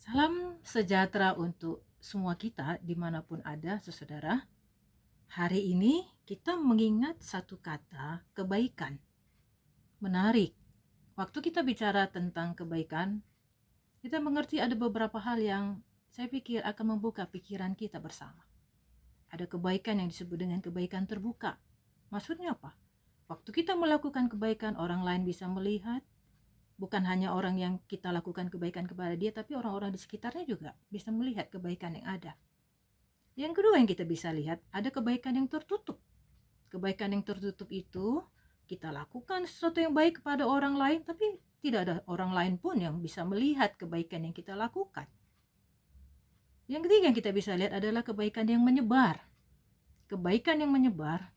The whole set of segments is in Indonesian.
Salam sejahtera untuk semua kita dimanapun ada, saudara. Hari ini kita mengingat satu kata, kebaikan. Menarik, waktu kita bicara tentang kebaikan, kita mengerti ada beberapa hal yang saya pikir akan membuka pikiran kita bersama. Ada kebaikan yang disebut dengan kebaikan terbuka. Maksudnya apa? Waktu kita melakukan kebaikan, orang lain bisa melihat. Bukan hanya orang yang kita lakukan kebaikan kepada dia, tapi orang-orang di sekitarnya juga bisa melihat kebaikan yang ada. Yang kedua yang kita bisa lihat, ada kebaikan yang tertutup. Kebaikan yang tertutup itu, kita lakukan sesuatu yang baik kepada orang lain, tapi tidak ada orang lain pun yang bisa melihat kebaikan yang kita lakukan. Yang ketiga yang kita bisa lihat adalah kebaikan yang menyebar. Kebaikan yang menyebar,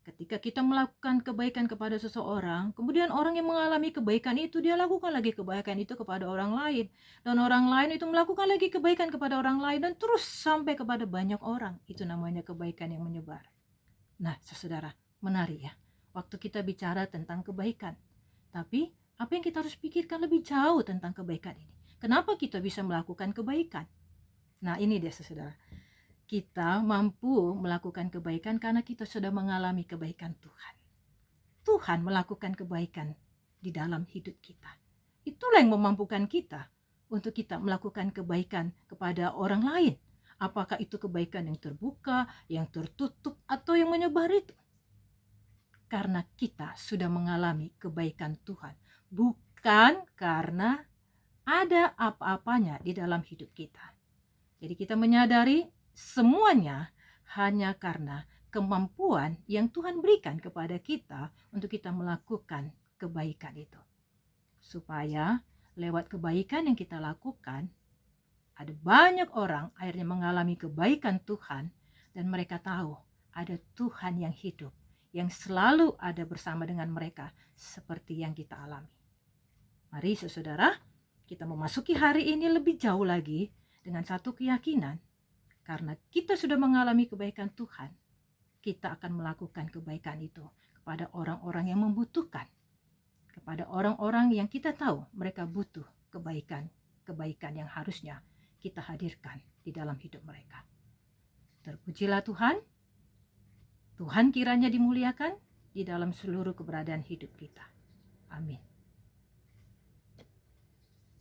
ketika kita melakukan kebaikan kepada seseorang, kemudian orang yang mengalami kebaikan itu, dia lakukan lagi kebaikan itu kepada orang lain. Dan orang lain itu melakukan lagi kebaikan kepada orang lain, dan terus sampai kepada banyak orang. Itu namanya kebaikan yang menyebar. Nah, saudara, menarik ya, waktu kita bicara tentang kebaikan. Tapi, apa yang kita harus pikirkan lebih jauh tentang kebaikan ini? Kenapa kita bisa melakukan kebaikan? Nah, ini dia, saudara. Kita mampu melakukan kebaikan karena kita sudah mengalami kebaikan Tuhan. Tuhan melakukan kebaikan di dalam hidup kita. Itulah yang memampukan kita untuk kita melakukan kebaikan kepada orang lain. Apakah itu kebaikan yang terbuka, yang tertutup, atau yang menyebar itu? Karena kita sudah mengalami kebaikan Tuhan. Bukan karena ada apa-apanya di dalam hidup kita. Jadi kita menyadari semuanya hanya karena kemampuan yang Tuhan berikan kepada kita untuk kita melakukan kebaikan itu. Supaya lewat kebaikan yang kita lakukan, ada banyak orang akhirnya mengalami kebaikan Tuhan dan mereka tahu ada Tuhan yang hidup, yang selalu ada bersama dengan mereka seperti yang kita alami. Mari saudara, kita memasuki hari ini lebih jauh lagi dengan satu keyakinan. Karena kita sudah mengalami kebaikan Tuhan, kita akan melakukan kebaikan itu kepada orang-orang yang membutuhkan, kepada orang-orang yang kita tahu mereka butuh kebaikan yang harusnya kita hadirkan di dalam hidup mereka. Terpujilah Tuhan. Tuhan kiranya dimuliakan di dalam seluruh keberadaan hidup kita. Amin.